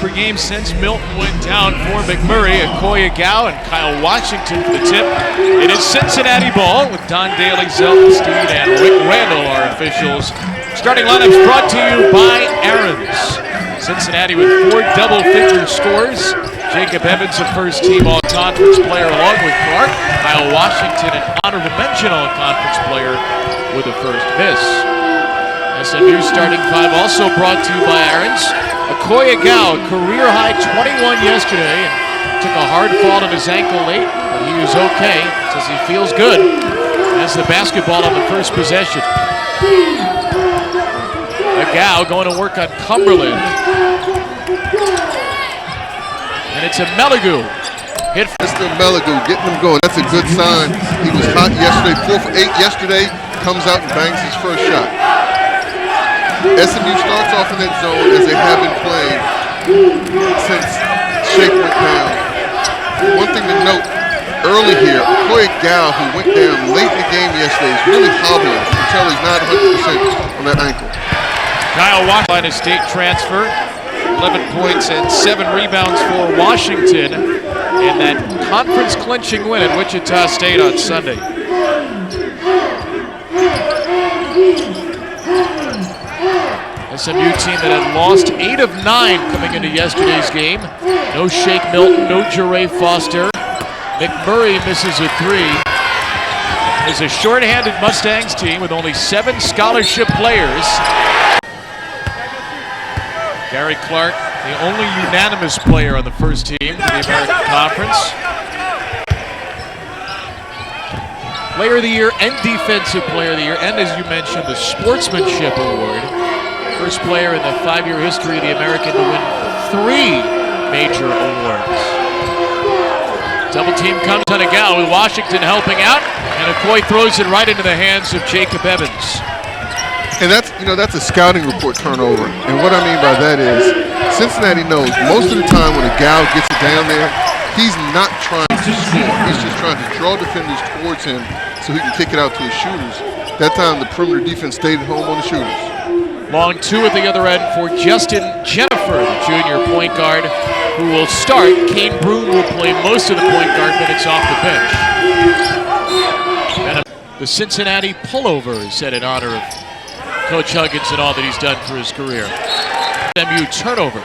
per game since Milton went down for McMurray. Akoy, Agau, and Kyle Washington for the tip. It is Cincinnati ball with Don Daly, Zelton Steed, and Rick Randall, our officials. Starting lineups brought to you by Aaron's. Cincinnati with 4 double-figure scores. Jacob Evans, a first-team all-conference player along with Clark. Kyle Washington, an honorable mention all-conference player with a first miss. SMU starting 5 also brought to you by Aaron's. Akoy, Agau, career-high 21 yesterday, and took a hard fall on his ankle late, but he was okay. Says he feels good. Has the basketball on the first possession. Agau going to work on Cumberland. And it's a Meligu. Hit for Mr. Meligu getting them going. That's a good sign. He was hot yesterday, 4 for 8 yesterday. Comes out and bangs his first shot. SMU starts off in that zone as they have been playing since Shake went down. One thing to note early here, Akoy Agau, who went down late in the game yesterday, is really hobbling. You can tell he's not 100% on that ankle. Kyle Washington, a state transfer, 11 points and 7 rebounds for Washington in that conference-clinching win at Wichita State on Sunday. SMU team that had lost 8 of 9 coming into yesterday's game. No Shake Milton, no Jeray Foster. McMurray misses a 3. It's a short-handed Mustangs team with only 7 scholarship players. Gary Clark, the only unanimous player on the first team for the American Conference. Player of the Year and Defensive Player of the Year, and as you mentioned, the Sportsmanship Award. First player in the 5-year history of the American to win 3 major awards. Double team comes on Agau with Washington helping out, and Akoy throws it right into the hands of Jacob Evans. And that's a scouting report turnover. And what I mean by that is Cincinnati knows most of the time when Agau gets it down there, he's not trying to score. He's just trying to draw defenders towards him so he can kick it out to his shooters. That time the perimeter defense stayed at home on the shooters. Long 2 at the other end for Justin Jennifer, the junior point guard, who will start. Kane Broom will play most of the point guard minutes off the bench. And the Cincinnati pullover is set in honor of Coach Huggins and all that he's done for his career. SMU turnover.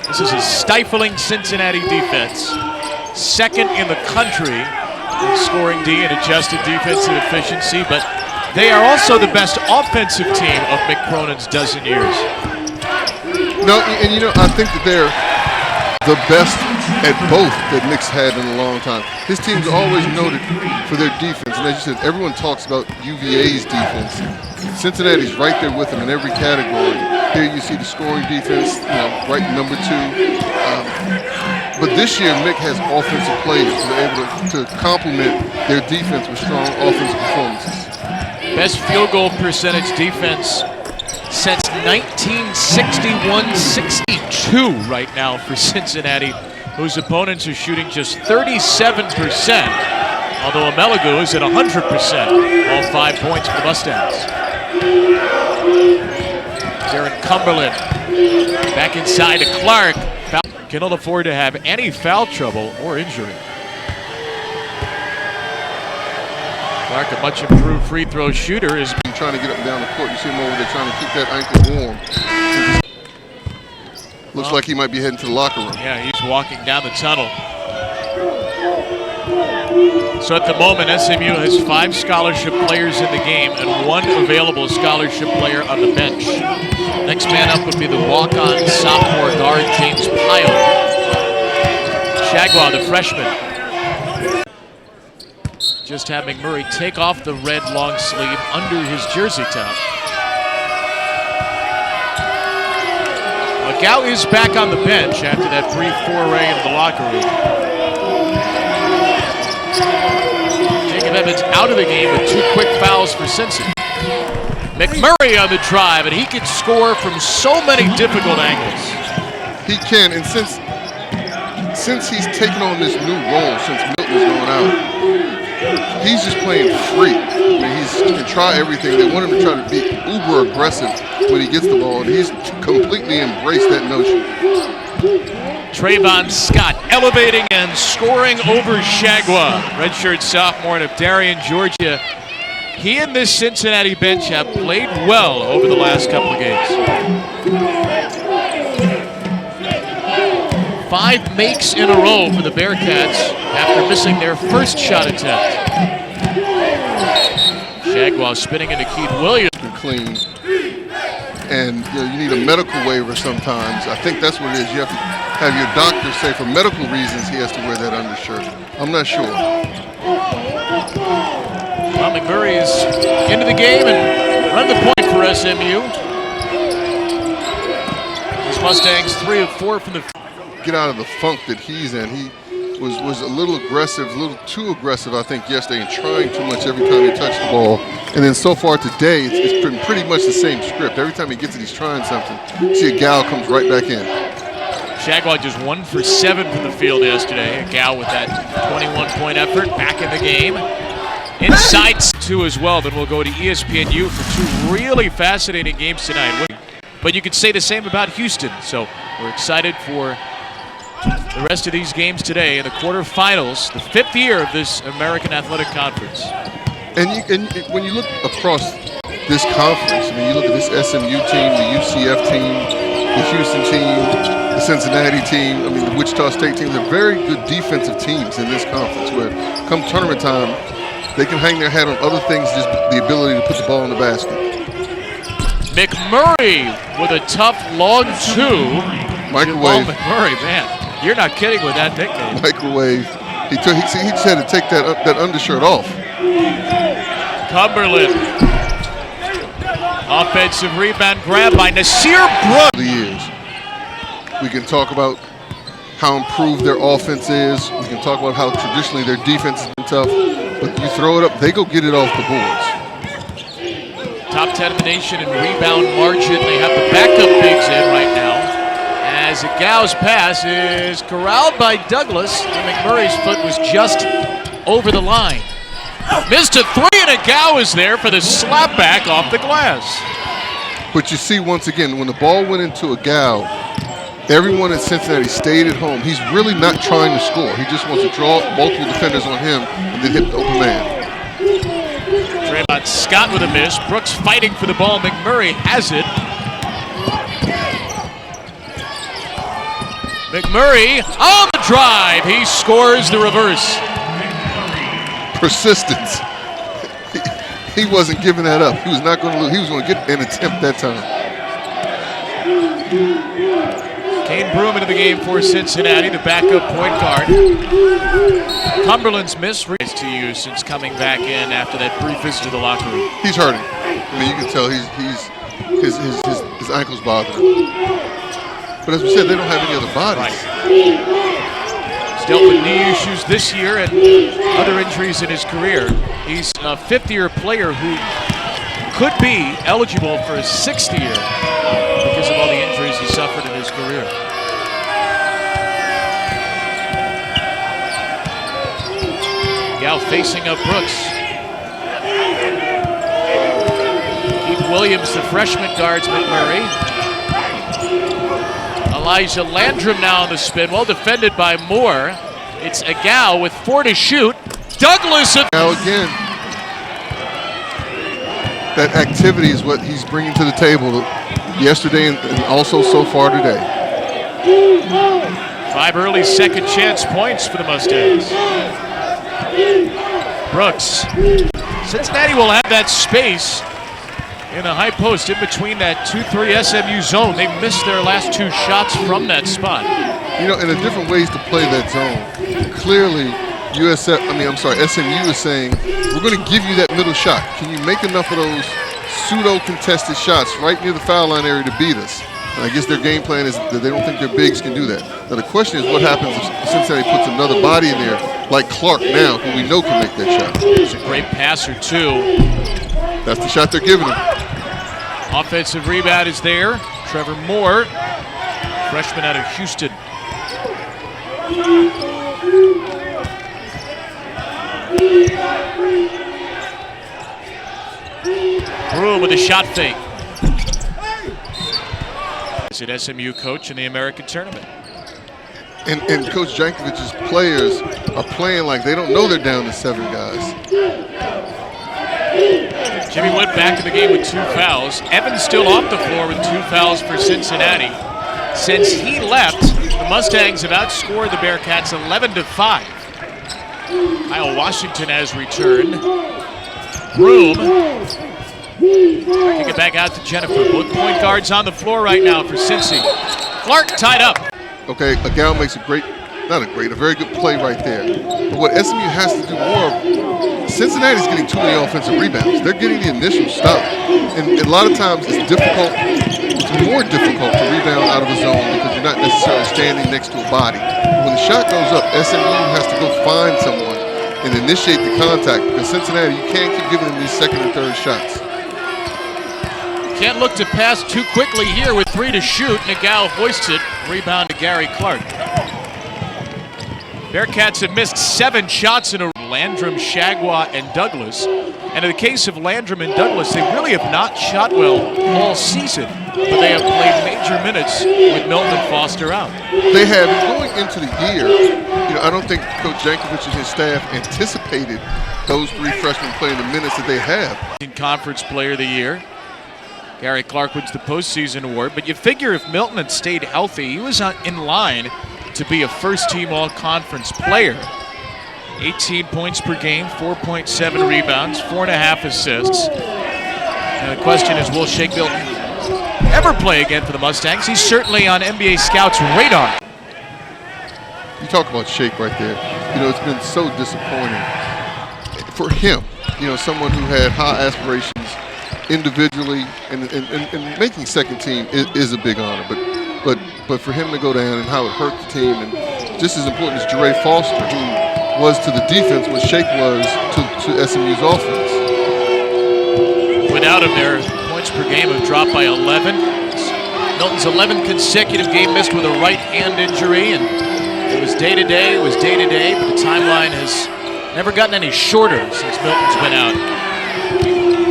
This is a stifling Cincinnati defense. Second in the country in scoring D and adjusted defensive efficiency, but they are also the best offensive team of Mick Cronin's dozen years. No, and I think that they're the best at both that Mick's had in a long time. His team's always noted for their defense, and as you said, everyone talks about UVA's defense. Cincinnati's right there with them in every category. Here you see the scoring defense, right number 2. But this year, Mick has offensive players that are able to complement their defense with strong offensive performances. Best field goal percentage defense since 1961-62 right now for Cincinnati, whose opponents are shooting just 37%, although Meligu is at 100%, all 5 points for the Mustangs. Darren Cumberland back inside to Clark. Cannot afford to have any foul trouble or injury. Clark, a much improved free throw shooter, is trying to get up and down the court. You see him over there trying to keep that ankle warm. Looks like he might be heading to the locker room. Yeah, he's walking down the tunnel. So at the moment, SMU has 5 scholarship players in the game and 1 available scholarship player on the bench. Next man up would be the walk-on sophomore guard, James Pyle. Shagwa, the freshman. Just had McMurray take off the red long sleeve under his jersey top. Agau is back on the bench after that brief foray into the locker room. Jacob Evans out of the game with 2 quick fouls for Cincy. McMurray on the drive, and he can score from so many difficult angles. He can, and since he's taken on this new role, since Milton's going out, he's just playing free. I mean, he can try everything. They want him to try to be uber aggressive when he gets the ball, and he's completely embraced that notion. Trayvon Scott elevating and scoring over Shagwa. Redshirt sophomore out of Darien, Georgia. He and this Cincinnati bench have played well over the last couple of games. 5 makes in a row for the Bearcats after missing their first shot attempt. Shagwa spinning into Keith Williams. Clean. And you need a medical waiver sometimes. I think that's what it is. You have to have your doctor say for medical reasons he has to wear that undershirt. I'm not sure. Well, McMurray is into the game and run the point for SMU. These Mustangs 3 of 4 from the... Get out of the funk that he's in. He was a little aggressive, a little too aggressive, I think, yesterday, and trying too much every time he touched the ball. And then so far today, it's been pretty much the same script. Every time he gets it, he's trying something. See, Agau comes right back in. Shagwa just 1 for 7 from the field yesterday. Agau with that 21-point effort back in the game. Inside 2 as well. Then we'll go to ESPNU for 2 really fascinating games tonight. But you could say the same about Houston. So we're excited for the rest of these games today in the quarterfinals, the 5th year of this American Athletic Conference. And when you look across this conference, I mean, you look at this SMU team, the UCF team, the Houston team, the Cincinnati team, I mean, the Wichita State team, they're very good defensive teams in this conference where come tournament time, they can hang their hat on other things, just the ability to put the ball in the basket. McMurray with a tough long 2. Microwave. McMurray, man. You're not kidding with that nickname. Microwave. He just had to take that undershirt off. Cumberland. Offensive rebound grab by Nasir Brooks. We can talk about how improved their offense is. We can talk about how traditionally their defense has been tough. But you throw it up, they go get it off the boards. Top 10 in the nation in rebound margin. They have the backup bigs in right now. As Agau's pass is corralled by Douglas, and McMurray's foot was just over the line. Missed a 3, and Agau is there for the slap back off the glass. But you see, once again, when the ball went into Agau, everyone in Cincinnati stayed at home. He's really not trying to score. He just wants to draw multiple defenders on him and then hit the open man. Trayvon Scott with a miss. Brooks fighting for the ball. McMurray has it. McMurray on the drive. He scores the reverse. Persistence. He wasn't giving that up. He was not going to lose. He was going to get an attempt that time. Kane Broom into the game for Cincinnati, the backup point guard. Cumberland's miss to you since coming back in after that brief visit to the locker room. He's hurting. I mean, you can tell his ankle's bothering him. But as we said, they don't have any other bodies. Right. He's dealt with knee issues this year and other injuries in his career. He's a 5th-year player who could be eligible for his 6th year because of all the injuries he suffered in his career. Agau facing up Brooks. Keith Williams, the freshman, guards McMurray. Elijah Landrum now on the spin, well defended by Moore. It's Agau with 4 to shoot. Douglas. Now again, that activity is what he's bringing to the table yesterday and also so far today. 5 early second chance points for the Mustangs. Brooks. Cincinnati will have that space in the high post in between that 2-3 SMU zone. They missed their last 2 shots from that spot. You know, and there are different ways to play that zone. Clearly, SMU is saying, we're going to give you that middle shot. Can you make enough of those pseudo-contested shots right near the foul line area to beat us? And I guess their game plan is that they don't think their bigs can do that. Now, the question is what happens if Cincinnati puts another body in there, like Clark now, who we know can make that shot. He's a great passer, too. That's the shot they're giving him. Offensive rebound is there. Trevor Moore, freshman out of Houston. Broom with a shot fake. Is it SMU coach in the American tournament? And Coach Jankovic's players are playing like they don't know they're down to 7 guys. Jimmy went back to the game with 2 fouls. Evans still off the floor with 2 fouls for Cincinnati. Since he left, the Mustangs have outscored the Bearcats 11-5. Kyle Washington has returned. Broom. Kick it back out to Jennifer. Both point guards on the floor right now for Cincy. Clark tied up. Okay, Agau makes a very good play right there. But what SMU has to do more of, Cincinnati's getting too many offensive rebounds. They're getting the initial stop. And a lot of times it's more difficult to rebound out of a zone because you're not necessarily standing next to a body. When the shot goes up, SMU has to go find someone and initiate the contact because Cincinnati, you can't keep giving them these second and third shots. Can't look to pass too quickly here with 3 to shoot. Agau hoists it. Rebound to Gary Clark. Bearcats have missed 7 shots in a row. Landrum, Shagwa, and Douglas. And in the case of Landrum and Douglas, they really have not shot well all season, but they have played major minutes with Milton and Foster out. They have. Going into the year, I don't think Coach Jankovic and his staff anticipated those 3 freshmen playing the minutes that they have. In Conference Player of the Year. Gary Clark wins the postseason award, but you figure if Milton had stayed healthy, he was in line to be a first-team all-conference player. 18 points per game, 4.7 rebounds, 4.5 assists. And the question is, will Shake Milton ever play again for the Mustangs? He's certainly on NBA Scouts' radar. You talk about Shake right there. It's been so disappointing for him. Someone who had high aspirations individually, and making second team is a big honor. But for him to go down and how it hurt the team, and just as important as Jeray Foster, who was to the defense what Shake was to SMU's offense. Without him, their points per game have dropped by 11. Milton's 11th consecutive game missed with a right hand injury, and it was day to day, but the timeline has never gotten any shorter since Milton's been out.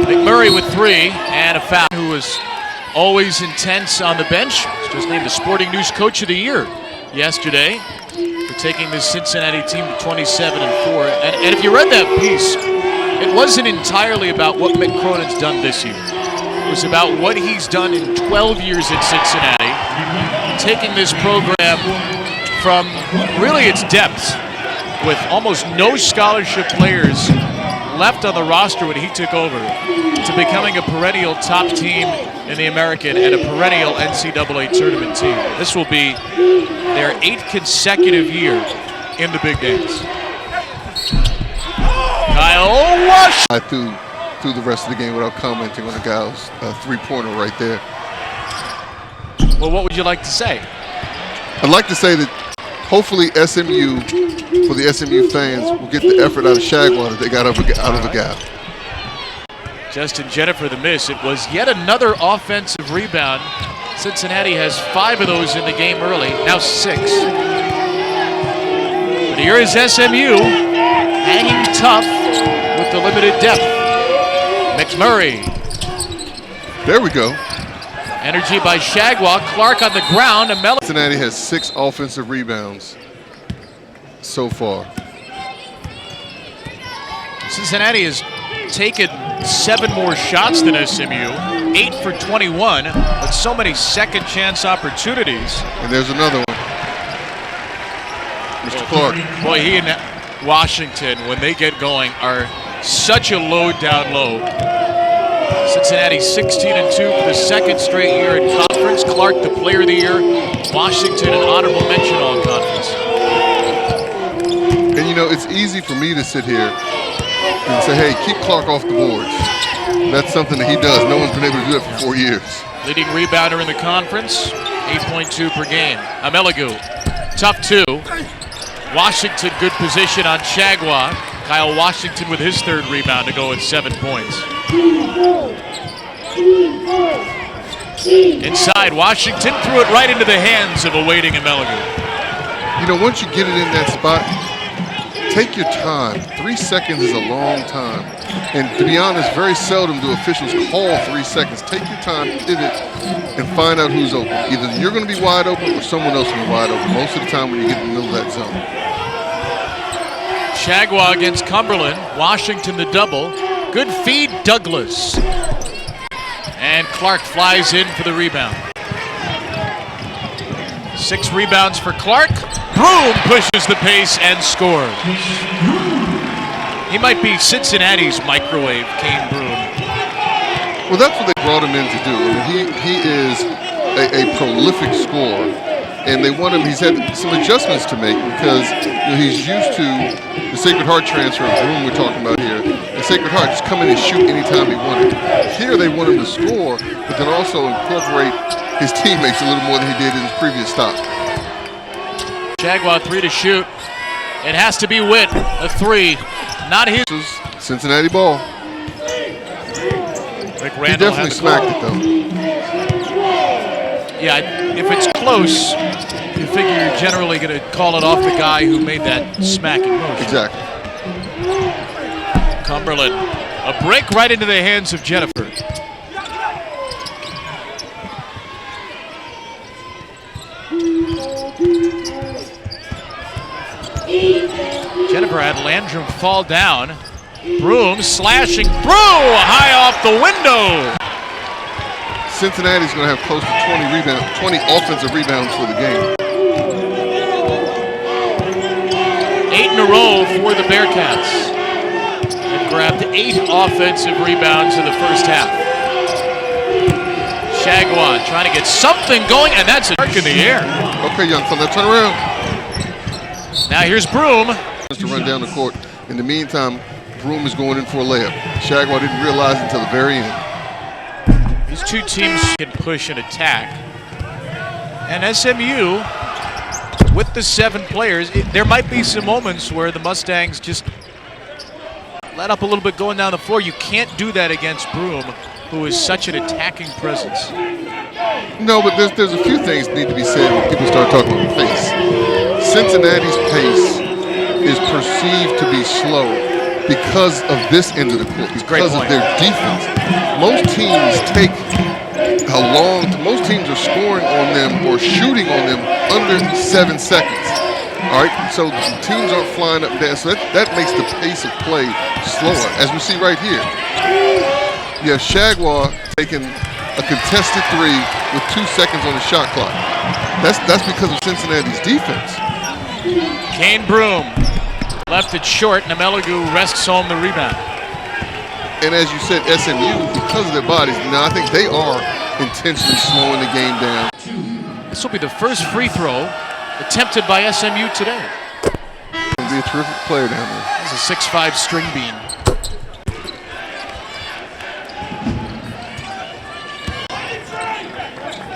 McMurray with 3 and a foul, who was always intense on the bench. Was just named the Sporting News Coach of the Year yesterday for taking this Cincinnati team to 27-4. And if you read that piece, it wasn't entirely about what Mick Cronin's done this year. It was about what he's done in 12 years at Cincinnati, taking this program from really its depths with almost no scholarship players left on the roster when he took over to becoming a perennial top team in the American and a perennial NCAA tournament team. This will be their 8th consecutive year in the big games. Kyle Wash. I threw the rest of the game without commenting on the guy's 3-pointer right there. Well, what would you like to say? I'd like to say that hopefully SMU, for the SMU fans, will get the effort out of Shagwa that they got out of Agau. Justin Jennifer the miss. It was yet another offensive rebound. Cincinnati has 5 of those in the game early, now 6. But here is SMU hanging tough with the limited depth. McMurray. There we go. Energy by Shagwa. Clark on the ground. Cincinnati has 6 offensive rebounds so far. Cincinnati has taken 7 more shots than SMU, 8 for 21, but so many second chance opportunities. And there's another one. Mr. Clark. Boy, he and Washington, when they get going, are such a load down low. Cincinnati 16-2 for the 2nd straight year in conference. Clark, the player of the year. Washington, an honorable mention all conference. And it's easy for me to sit here and say, hey, keep Clark off the boards. That's something that he does. No one's been able to do that for 4 years. Leading rebounder in the conference, 8.2 per game. Amelagu, tough 2. Washington, good position on Shagwa. Kyle Washington with his 3rd rebound to go at 7 points. Inside, Washington threw it right into the hands of a waiting Amelagu. Once you get it in that spot, take your time. 3 seconds is a long time. And to be honest, very seldom do officials call 3 seconds. Take your time, pivot, and find out who's open. Either you're going to be wide open or someone else will be wide open most of the time when you get in the middle of that zone. Chagwa against Cumberland. Washington the double. Good feed, Douglas. And Clark flies in for the rebound. 6 rebounds for Clark. Broom pushes the pace and scores. He might be Cincinnati's microwave, Kane Broom. Well, that's what they brought him in to do. I mean, he is a prolific scorer, and they want him. He's had some adjustments to make because he's used to the Sacred Heart transfer of Broom we're talking about here. And Sacred Heart just come in and shoot anytime he wanted. Here they want him to score, but then also incorporate his teammates a little more than he did in his previous stop. Chagwa 3 to shoot. It has to be Witt, a 3. Not his. Cincinnati ball. Rick He Randall definitely smacked it though. Yeah, if it's close, you figure you're generally going to call it off the guy who made that smacking motion. Exactly. Cumberland, a break right into the hands of Jennifer. Jennifer had Landrum fall down. Broom slashing through, high off the window. Cincinnati's going to have close to 20 offensive rebounds for the game. 8 in a row for the Bearcats. They've grabbed 8 offensive rebounds in the first half. Chagwa trying to get something going, and that's a arc in the air. Okay, young fella, turn around. Now here's Broom. To run down the court. In the meantime, Broom is going in for a layup. Chagwa didn't realize until the very end. These two teams can push and attack. And SMU, with the 7 players, there might be some moments where the Mustangs just let up a little bit going down the floor. You can't do that against Broom, who is such an attacking presence. No, but there's a few things that need to be said when people start talking about pace. Cincinnati's pace is perceived to be slow because of this end of the court, because of their defense. Most teams most teams are scoring on them or shooting on them under 7 seconds. All right, so teams aren't flying up and down, so that makes the pace of play slower, as we see right here. Yeah, Chagwa taking a contested 3 with 2 seconds on the shot clock. That's because of Cincinnati's defense. Kane Broom left it short, and Amelagu wrests home the rebound. And as you said, SMU, because of their bodies, now I think they are intentionally slowing the game down. This will be the first free throw attempted by SMU today. He'll be a terrific player down there. He's a 6'5" string bean.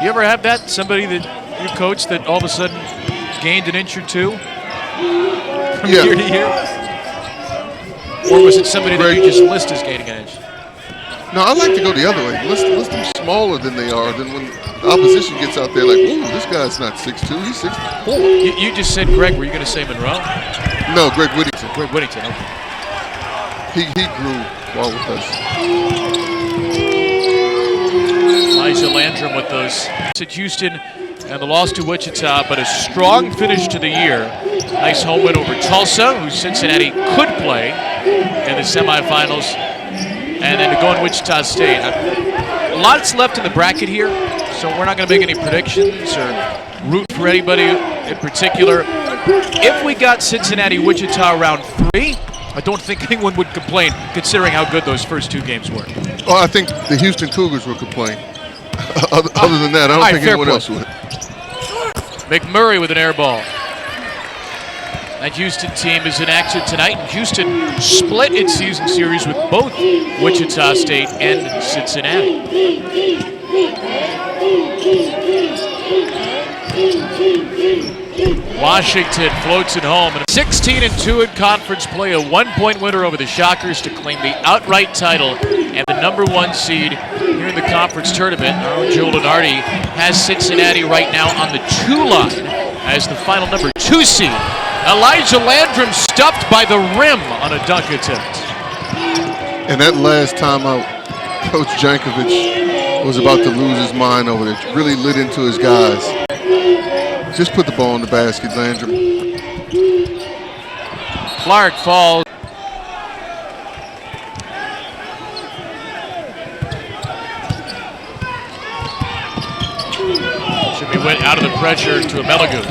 You ever have that? Somebody that you coach that all of a sudden gained an inch or 2 from year to year? Or was it somebody that you just list as gaining an inch? No, I like to go the other way. List them smaller than they are. Then when the opposition gets out there like, ooh, this guy's not 6'2", he's 6'4". You just said Greg. Were you going to say Monroe? No, Greg Whittington. Greg Whittington, okay. He grew while with us. Elijah Landrum with those at Houston and the loss to Wichita, but a strong finish to the year. Nice home win over Tulsa, who Cincinnati could play in the semifinals, and then to go in Wichita State. A lot's left in the bracket here, so we're not going to make any predictions or root for anybody in particular. If we got Cincinnati-Wichita round 3, I don't think anyone would complain, considering how good those first 2 games were. Oh, I think the Houston Cougars would complain. Other than that, I don't think anyone else would. McMurray with an air ball. That Houston team is in action tonight. Houston split its season series with both Wichita State and Cincinnati. Washington floats it home. 16-2 in conference play, a 1-point winner over the Shockers to claim the outright title and the #1 seed here in the conference tournament. Our own Joe Lenardi has Cincinnati right now on the 2 line as the final #2 seed Elijah Landrum stuffed by the rim on a dunk attempt. And that last timeout, Coach Jankovic was about to lose his mind over there. Really lit into his guys. Just put the ball in the basket, Landrum. Clark falls. Jimmy went out of the pressure to Amelagu.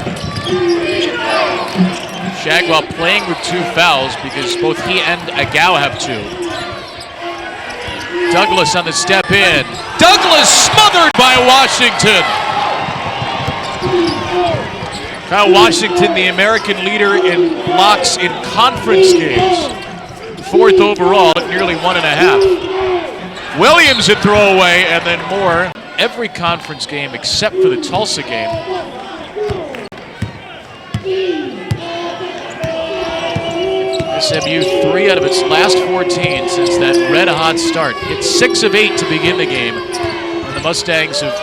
Shagwell playing with 2 fouls because both he and Agau have 2. Douglas on the step in. Douglas smothered by Washington. Kyle Washington, the American leader in blocks in conference games. 4th overall at nearly 1.5. Williams at throwaway and then more. Every conference game except for the Tulsa game. SMU 3 out of its last 14 since that red-hot start. It's 6 of 8 to begin the game. And the Mustangs have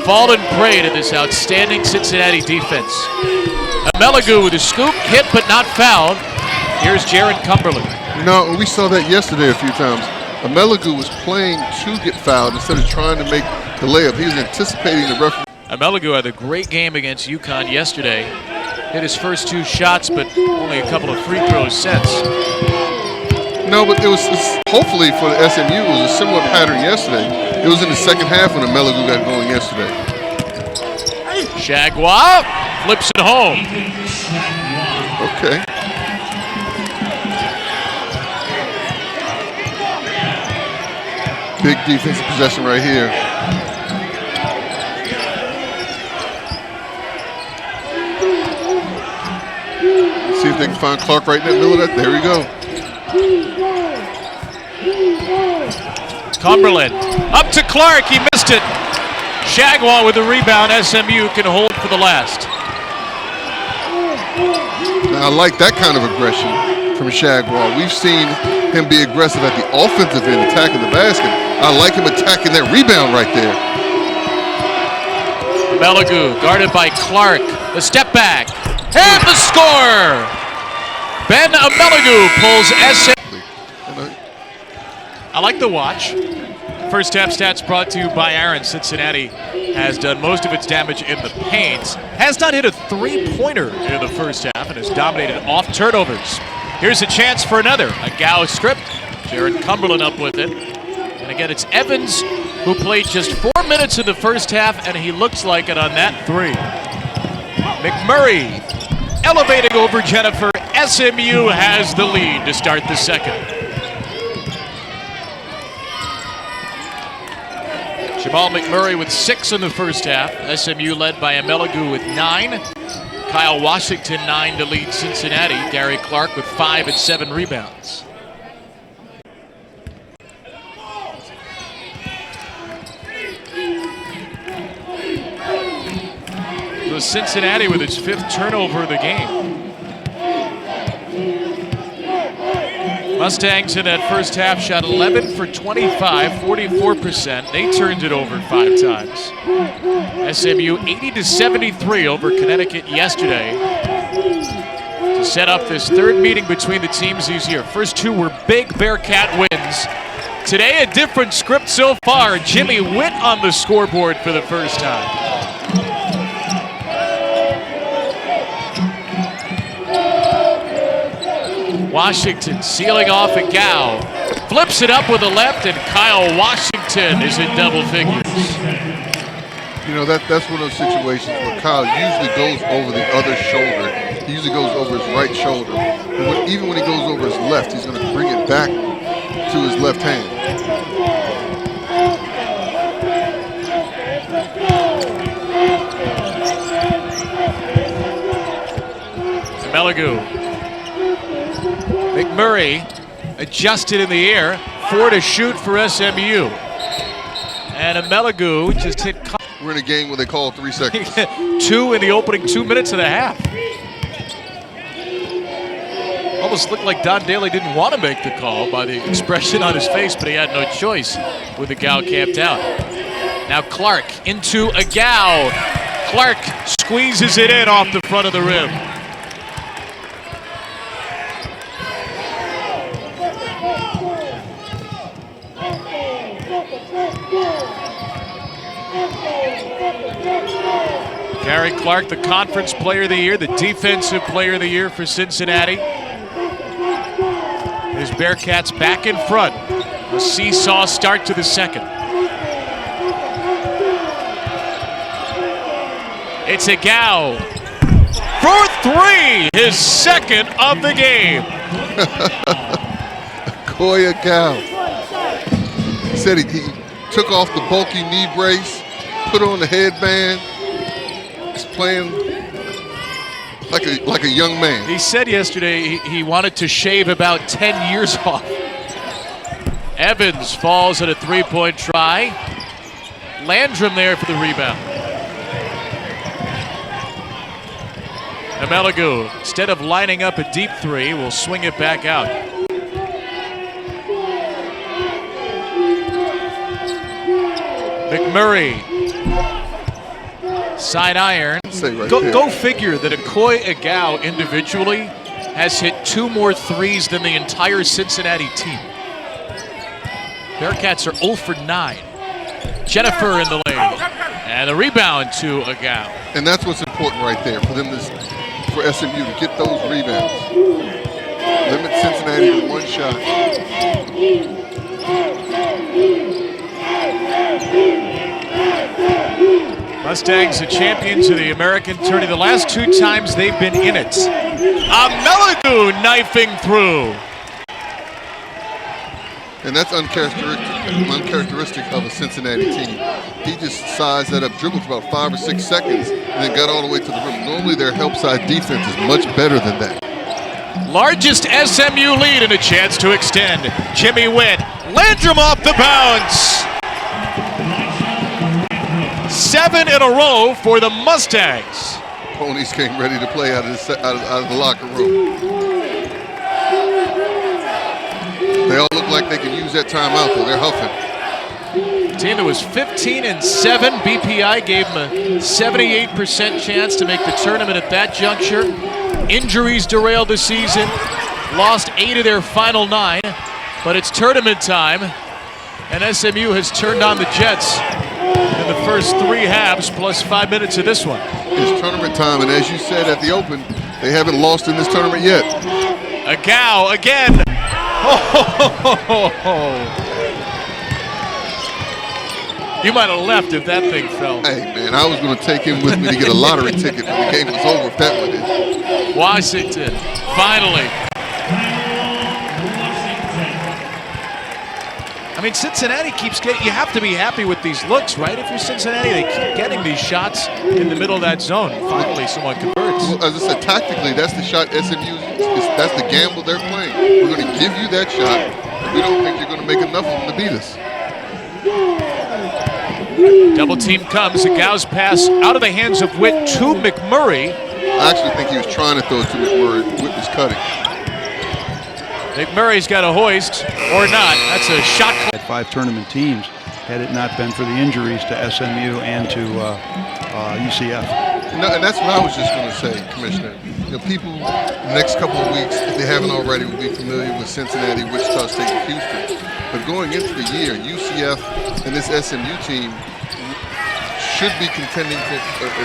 fallen prey to this outstanding Cincinnati defense. Amelagu with a scoop, hit but not fouled. Here's Jaron Cumberland. You know, we saw that yesterday a few times. Amelagu was playing to get fouled instead of trying to make the layup. He was anticipating the referee. Amelagu had a great game against UConn yesterday. Hit his first 2 shots, but only a couple of free throws since. No, but it's hopefully for the SMU, it was a similar pattern yesterday. It was in the second half when Amelagu got going yesterday. Shagwell flips it home. Okay. Big defensive possession right here. Let's see if they can find Clark right in the middle of that. There we go. Cumberland up to Clark. He missed it. Shagwell with the rebound. SMU can hold for the last. Now, I like that kind of aggression from Shagwell. We've seen him be aggressive at the offensive end, attacking the basket. I like him attacking that rebound right there. Amelagu guarded by Clark. The step back. And the score! Ben Amelagu pulls SMU. I like the watch. First half stats brought to you by Aaron. Cincinnati has done most of its damage in the paint. Has not hit a 3-pointer in the first half and has dominated off turnovers. Here's a chance for another. Agau stripped. Jaron Cumberland up with it. And again, it's Evans who played just 4 minutes in the first half, and he looks like it on that 3. McMurray elevating over Jennifer. SMU has the lead to start the second. Jamal McMurray with 6 in the first half. SMU led by Amelagu with 9. Kyle Washington 9 to lead Cincinnati. Gary Clark with 5 and 7 rebounds. It was Cincinnati with its 5th turnover of the game. Mustangs in that first half shot 11 for 25, 44%. They turned it over 5 times. SMU 80-73 over Connecticut yesterday to set up this 3rd meeting between the teams this year. First 2 were big Bearcat wins. Today a different script so far. Jimmy Witt on the scoreboard for the first time. Washington sealing off Agau. Flips it up with the left, and Kyle Washington is in double figures. You know, that's one of those situations where Kyle usually goes over the other shoulder. He usually goes over his right shoulder. But even when he goes over his left, he's going to bring it back to his left hand. Amelagu. McMurray adjusted in the air. 4 to shoot for SMU. And Amelagu just hit. We're in a game where they call 3 seconds. 2 in the opening 2 minutes of the half. Almost looked like Don Daly didn't want to make the call by the expression on his face, but he had no choice with Agau camped out. Now Clark into Agau. Clark squeezes it in off the front of the rim. Gary Clark, the Conference Player of the Year, the Defensive Player of the Year for Cincinnati. His Bearcats back in front. A seesaw start to the second. It's Agau for three, his second of the game. Akoy Agau. He said he took off the bulky knee brace, put on the headband. He's playing like a young man. He said yesterday he wanted to shave about 10 years off. Evans falls at a three-point try. Landrum there for the rebound. Agau, instead of lining up a deep three, will swing it back out. McMurray, side iron. Go figure that Akoy Agau individually has hit 2 more threes than the entire Cincinnati team. Bearcats are 0 for 9. Jennifer in the lane. And the rebound to Agau. And that's what's important right there, for SMU to get those rebounds. Limit Cincinnati to one shot. Mustangs, the champions of the American tourney. The last 2 times they've been in it. Agau knifing through. And that's uncharacteristic of a Cincinnati team. He just sized that up, dribbled for about 5 or 6 seconds, and then got all the way to the rim. Normally their help side defense is much better than that. Largest SMU lead and a chance to extend. Jimmy Witt, Landrum off the bounce. 7 in a row for the Mustangs. Ponies came ready to play out of the locker room. They all look like they can use that timeout, though. They're huffing. The team that was 15-7, BPI gave them a 78% chance to make the tournament at that juncture. Injuries derailed the season. Lost 8 of their final 9, but it's tournament time, and SMU has turned on the Jets in the first 3 halves, plus 5 minutes of this one. It's tournament time, and as you said at the open, they haven't lost in this tournament yet. Agau again. You might have left if that thing fell. Hey, man, I was going to take him with me to get a lottery ticket when the game was over if that one did. Washington, finally. I mean, Cincinnati keeps getting, you have to be happy with these looks, right? If you're Cincinnati, they keep getting these shots in the middle of that zone. Finally, someone converts. Well, as I said, tactically, that's the shot SMU, that's the gamble they're playing. We're going to give you that shot. We don't think you're going to make enough of them to beat us. Double team comes. Agau's pass out of the hands of Witt to McMurray. I actually think he was trying to throw it to McMurray. Witt was cutting. McMurray's got a hoist, or not. That's a shot. Had 5 tournament teams had it not been for the injuries to SMU and to UCF. No, and that's what I was just going to say, Commissioner. You know, people the next couple of weeks, if they haven't already, will be familiar with Cincinnati, Wichita State, and Houston. But going into the year, UCF and this SMU team should be contending for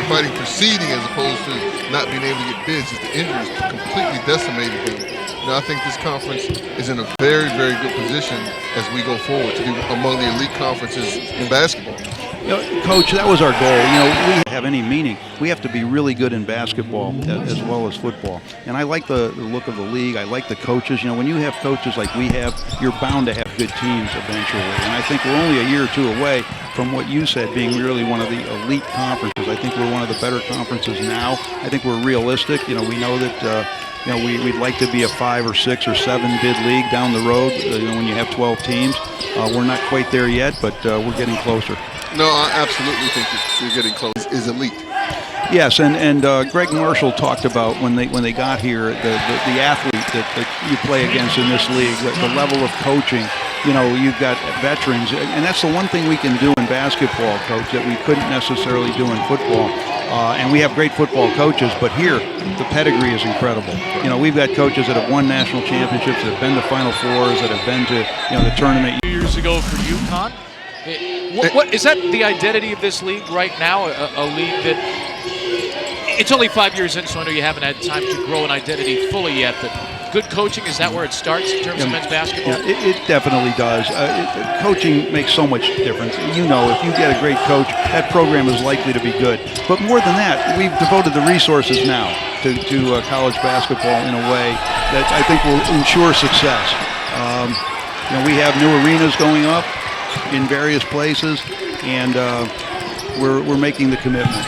fighting for seeding as opposed to not being able to get bids, as the injuries completely decimated them. Now, I think this conference is in a very, very good position as we go forward to be among the elite conferences in basketball. You know, Coach, that was our goal. You know, we have any meaning. We have to be really good in basketball as well as football. And I like the look of the league. I like the coaches. You know, when you have coaches like we have, you're bound to have good teams eventually. And I think we're only a year or 2 away from what you said being really one of the elite conferences. I think we're one of the better conferences now. I think we're realistic. You know, we know that you know, we'd like to be a 5 or 6 or 7 bid league down the road. You know, when you have 12 teams, we're not quite there yet, but we're getting closer. No, I absolutely think that you're getting close. Is elite. Yes, and Greg Marshall talked about when they got here the athlete that you play against in this league, the level of coaching. You know, you've got veterans, and that's the one thing we can do in basketball, Coach, that we couldn't necessarily do in football. And we have great football coaches, but here the pedigree is incredible. You know, we've got coaches that have won national championships, that have been to Final Fours, that have been to the tournament. 2 years ago for UConn. What is that the identity of this league right now? A league that it's only 5 years in, so I know you haven't had time to grow an identity fully yet, but good coaching, is that where it starts in terms of men's basketball? Yeah, it definitely does. Coaching makes so much difference. You know, if you get a great coach, that program is likely to be good. But more than that, we've devoted the resources now to college basketball in a way that I think will ensure success. You know, we have new arenas going up in various places, and we're making the commitment.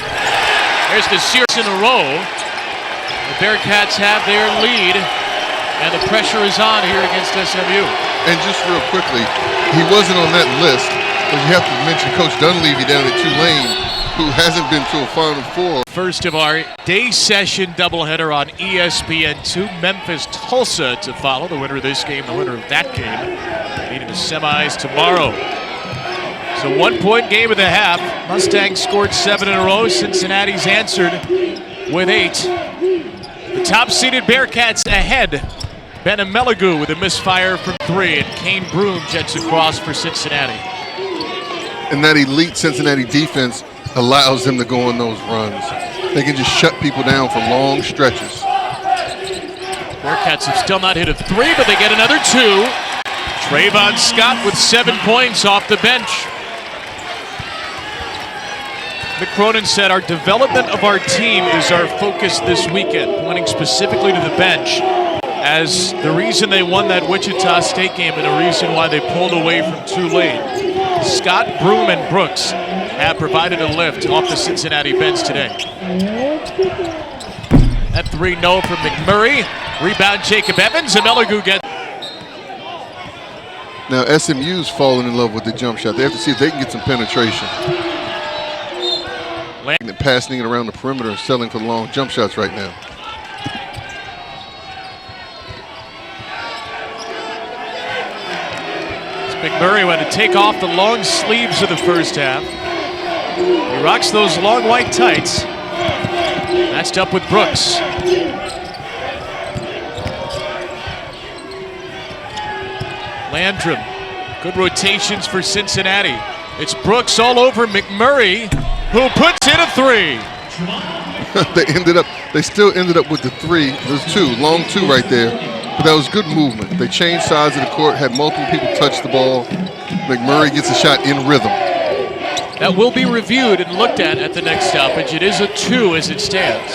There's the series in a row. The Bearcats have their lead, and the pressure is on here against SMU. And just real quickly, he wasn't on that list, but you have to mention Coach Dunleavy down at Tulane, who hasn't been to a Final Four. First of our day session doubleheader on ESPN2. Memphis, Tulsa to follow. The winner of this game, the winner of that game, meeting the semis tomorrow. So 1 point game of the half. Mustangs scored 7 in a row. Cincinnati's answered with 8. The top-seeded Bearcats ahead. Ben Meligu with a misfire from 3, and Kane Broom jets across for Cincinnati. And that elite Cincinnati defense allows them to go on those runs. They can just shut people down for long stretches. Bearcats have still not hit a 3, but they get another 2. Trayvon Scott with 7 points off the bench. Mick Cronin said, our development of our team is our focus this weekend, pointing specifically to the bench as the reason they won that Wichita State game and a reason why they pulled away from Tulane. Scott, Broom, and Brooks have provided a lift off the Cincinnati bench today. That 3 no from McMurray. Rebound Jacob Evans, and Meligu gets. Now SMU's fallen in love with the jump shot. They have to see if they can get some penetration. Passing it around the perimeter and selling for long jump shots right now. McMurray went to take off the long sleeves of the first half. He rocks those long white tights. Matched up with Brooks. Landrum. Good rotations for Cincinnati. It's Brooks all over McMurray, who puts in a 3. They still ended up with the 3. There's 2, long 2 right there. But that was good movement. They changed sides of the court, had multiple people touch the ball. McMurray gets a shot in rhythm. That will be reviewed and looked at the next stoppage. It is a 2 as it stands.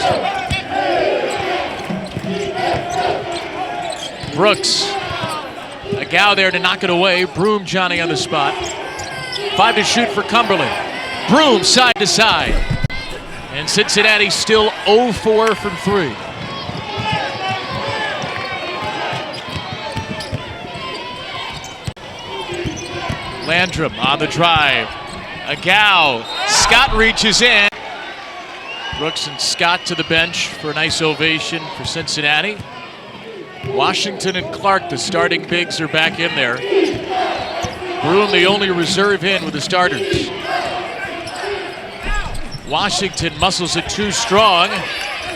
Brooks. Agau there to knock it away. Broom, Johnny on the spot. 5 to shoot for Cumberland. Broom side to side. And Cincinnati still 0-4 from 3. Landrum on the drive. Agau. Scott reaches in. Brooks and Scott to the bench for a nice ovation for Cincinnati. Washington and Clark, the starting bigs, are back in there. Broom, the only reserve in with the starters. Washington muscles it too strong.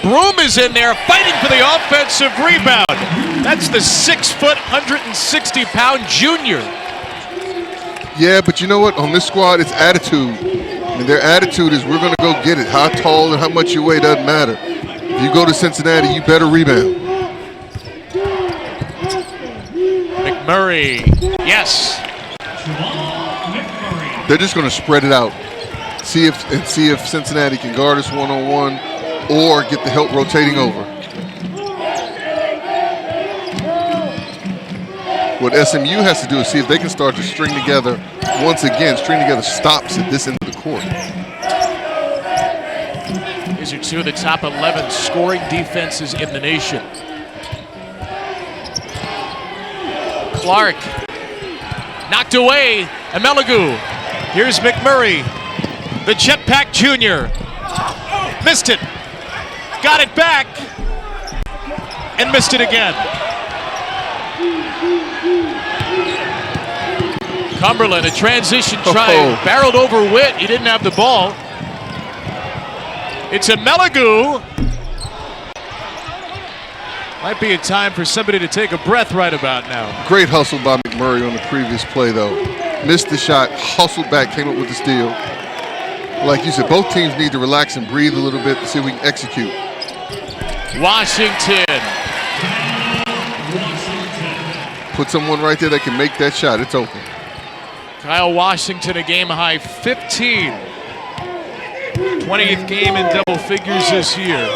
Broom is in there fighting for the offensive rebound. That's the 6-foot, 160-pound junior. Yeah, but you know what? On this squad, it's attitude. And their attitude is we're going to go get it. How tall and how much you weigh doesn't matter. If you go to Cincinnati, you better rebound. McMurray, yes. They're just going to spread it out. See if Cincinnati can guard us one-on-one or get the help rotating over. What SMU has to do is see if they can start to string together, once again, stops at this end of the court. These are 2 of the top 11 scoring defenses in the nation. Clark, knocked away, and Meligu. Here's McMurray, the jetpack junior. Missed it, got it back, and missed it again. Cumberland, a transition try, barreled over Witt. He didn't have the ball. It's a Meligu. Might be a time for somebody to take a breath right about now. Great hustle by McMurray on the previous play, though. missed the shot, hustled back, came up with the steal. Like you said, both teams need to relax and breathe a little bit to see if we can execute. Washington. Put someone right there that can make that shot. It's open. Kyle Washington, a game high 15. 20th game in double figures this year.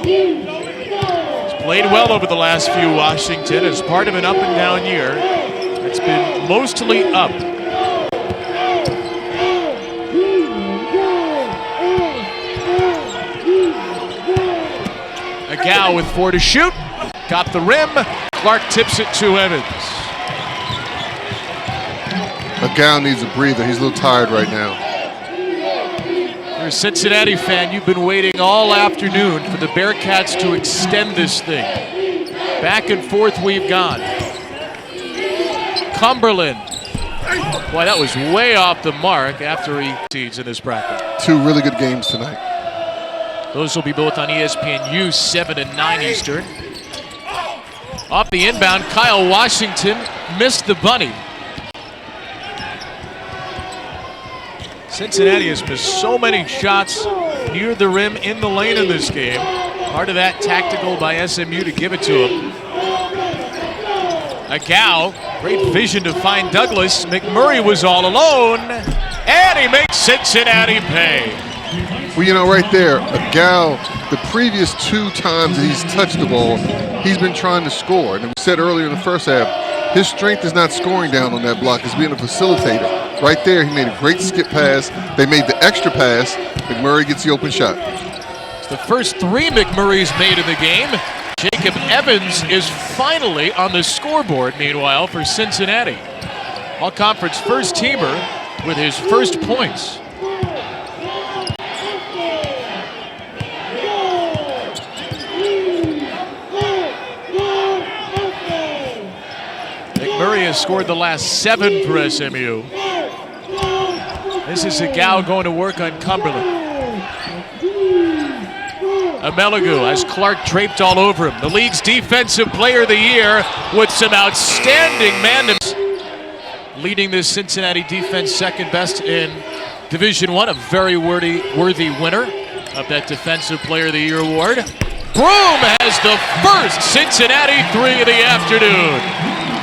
He's played well over the last few, Washington, as part of an up and down year. It's been mostly up. Agau with 4 to shoot. Got the rim. Clark tips it to Evans. Agau needs a breather. He's a little tired right now. You're a Cincinnati fan. You've been waiting all afternoon for the Bearcats to extend this thing. Back and forth we've gone. Cumberland. Boy, that was way off the mark after he seeds in this bracket. 2 really good games tonight. Those will be both on ESPNU, 7 and 9 Eastern. Off the inbound, Kyle Washington missed the bunny. Cincinnati has missed so many shots near the rim in the lane in this game. Part of that tactical by SMU to give it to him. Agau, great vision to find Douglas. McMurray was all alone, and he makes Cincinnati pay. Well, you know, right there, Agau, the previous 2 times that he's touched the ball, he's been trying to score. And we said earlier in the first half, his strength is not scoring down on that block, it's being a facilitator. Right there, he made a great skip pass. They made the extra pass. McMurray gets the open shot. It's the first 3 McMurray's made in the game. Jacob Evans is finally on the scoreboard, meanwhile, for Cincinnati. All-conference first-teamer with his first points. McMurray has scored the last 7 for SMU. This is Agau going to work on Cumberland. Amelagu has Clark draped all over him. The league's defensive player of the year with some outstanding man-to-man. Leading this Cincinnati defense second best in Division I, a very worthy winner of that Defensive Player of the Year award. Broom has the first Cincinnati 3 of the afternoon.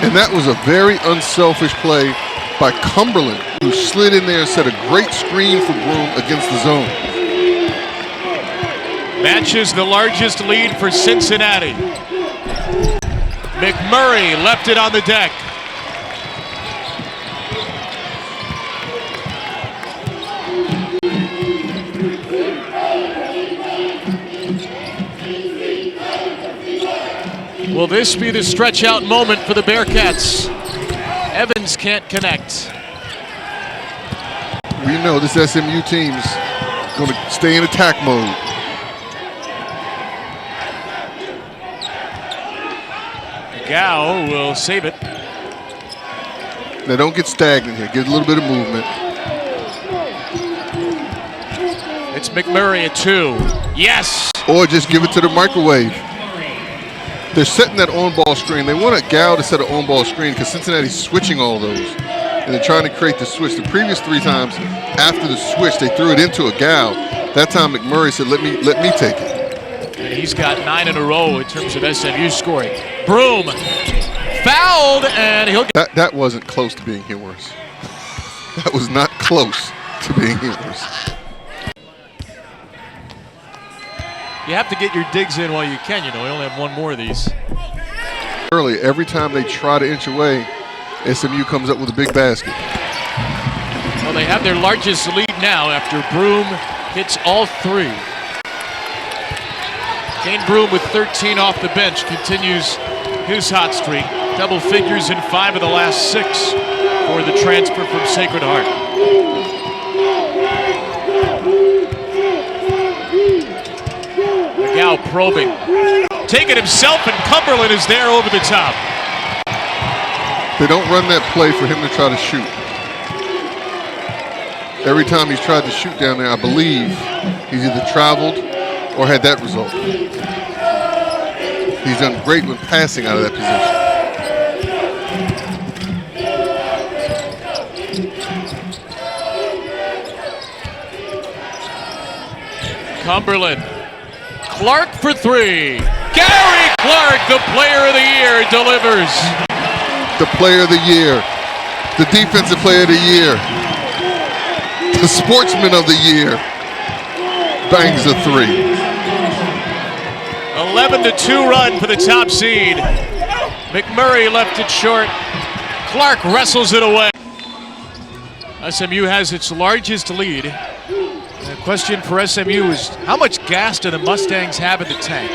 And that was a very unselfish play by Cumberland, who slid in there and set a great screen for Broom against the zone. Matches the largest lead for Cincinnati. McMurray left it on the deck. Will this be the stretch out moment for the Bearcats? Evans can't connect. We know this SMU team's going to stay in attack mode. Agau will save it. Now don't get stagnant here. Get a little bit of movement. It's McMurray at 2. Yes! Or just give it to the microwave. They're setting that on-ball screen. They want Agau to set an on-ball screen because Cincinnati's switching all those. And they're trying to create the switch. The previous 3 times after the switch, they threw it into Agau. That time McMurray said, let me take it. And he's got 9 in a row in terms of SMU scoring. Broom fouled, and he'll get... That wasn't close to being humorous. That was not close to being humorous. You have to get your digs in while you can, you know. We only have 1 more of these. Early, every time they try to inch away, SMU comes up with a big basket. Well, they have their largest lead now after Broom hits all 3. Kane Broom with 13 off the bench continues his hot streak. Double figures in 5 of the last 6 for the transfer from Sacred Heart. Agau probing. Take it himself, and Cumberland is there over the top. They don't run that play for him to try to shoot. Every time he's tried to shoot down there, I believe he's either traveled or had that result. He's done great when passing out of that position. Cumberland. Clark for three. Gary Clark, the player of the year, delivers. The player of the year. The defensive player of the year. The sportsman of the year. Bangs a three. 11-2 run for the top seed. McMurray left it short. Clark wrestles it away. SMU has its largest lead. The question for SMU is, how much gas do the Mustangs have in the tank?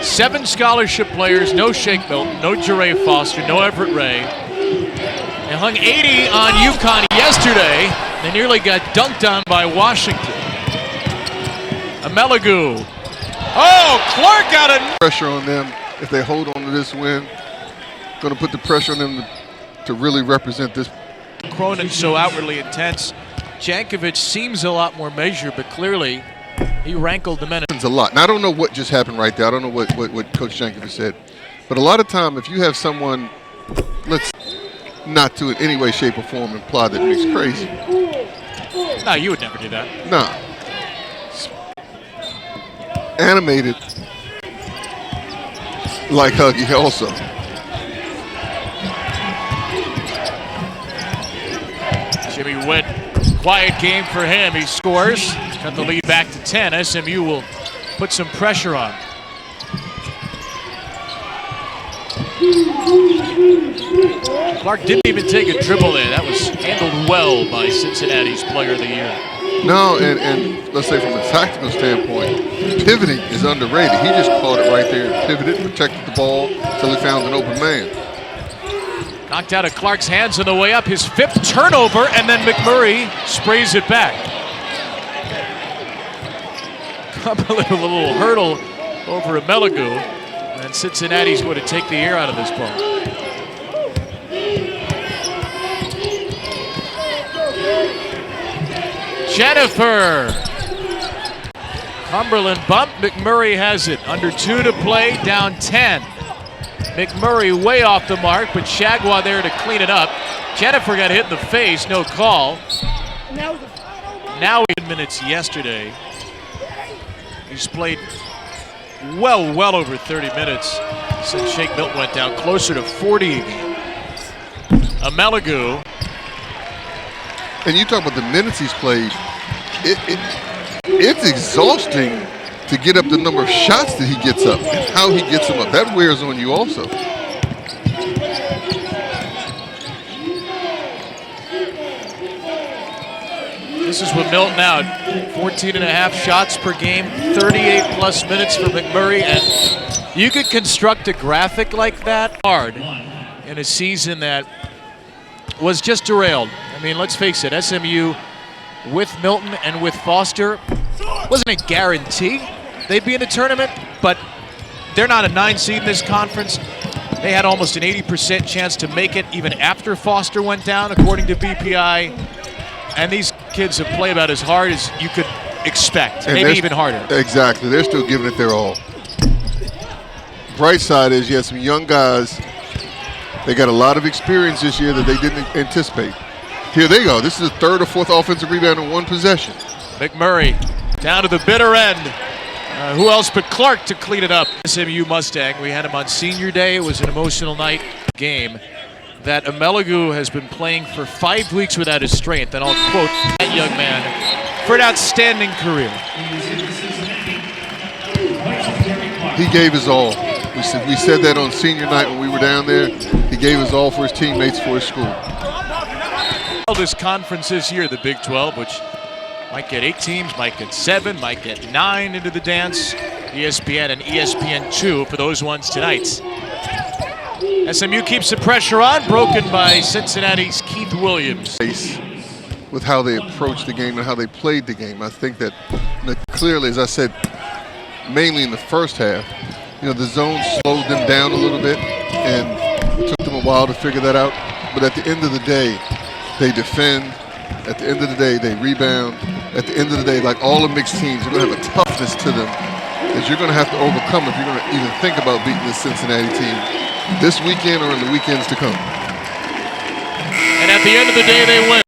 7 scholarship players, no Shake Milton, no Jure Foster, no Everett Ray. They hung 80 on UConn yesterday. They nearly got dunked on by Washington. Amelagu. Oh, Clark got a pressure on them if they hold on to this win. Going to put the pressure on them to really represent this. Cronin so outwardly intense. Jankovic seems a lot more measured, but clearly he rankled the men. A lot. Now, I don't know what just happened right there. I don't know what Coach Jankovic said. But a lot of time, if you have someone, let's not to in any way, shape, or form imply that Mick's crazy. No, you would never do that. No. Animated like Huggy also. Jimmy Witt, quiet game for him. He scores, cut the lead back to 10. SMU will put some pressure on. Clark didn't even take a dribble there. That was handled well by Cincinnati's player of the year. No, and let's say from a tactical standpoint, pivoting is underrated. He just caught it right there, pivoted, protected the ball until he found an open man. Knocked out of Clark's hands on the way up, his 5th turnover, and then McMurray sprays it back. Cumberland a little hurdle over Amelagu, and Cincinnati's going to take the air out of this ball. Jennifer. Cumberland bump, McMurray has it. Under 2 to play, down 10. McMurray way off the mark, but Shagwa there to clean it up. Jennifer got hit in the face, no call. Now 8 minutes yesterday. He's played well over 30 minutes since Shake Milton went down, closer to 40 a game. Amelagu. And you talk about the minutes he's played, it's exhausting to get up the number of shots that he gets up and how he gets them up. That wears on you also. This is what Milton out. 14.5 shots per game, 38 plus minutes for McMurray, and you could construct a graphic like that hard in a season that was just derailed. I mean, let's face it, SMU with Milton and with Foster wasn't a guarantee they'd be in the tournament, but they're not a 9 seed in this conference. They had almost an 80% chance to make it even after Foster went down, according to BPI. And these kids have played about as hard as you could expect, and maybe even harder. Exactly, they're still giving it their all. Bright side is you have some young guys. They got a lot of experience this year that they didn't anticipate. Here they go. This is the 3rd or 4th offensive rebound in 1 possession. McMurray down to the bitter end. Who else but Clark to clean it up? SMU Mustang. We had him on senior day. It was an emotional night game. That Amelagu has been playing for 5 weeks without his strength, and I'll quote that young man for an outstanding career. He gave his all. We said that on senior night when we were down there. He gave his all for his teammates, for his school. This conference this year, the Big 12, which might get 8 teams, might get 7, might get 9 into the dance. ESPN and ESPN2 for those ones tonight. SMU keeps the pressure on, broken by Cincinnati's Keith Williams. With how they approached the game and how they played the game, I think that clearly, as I said, mainly in the first half, the zone slowed them down a little bit, and it took them a while to figure that out. But at the end of the day, they defend. At the end of the day, they rebound. At the end of the day, like all the mixed teams, they're going to have a toughness to them that you're going to have to overcome if you're going to even think about beating this Cincinnati team this weekend or in the weekends to come. And at the end of the day, they win.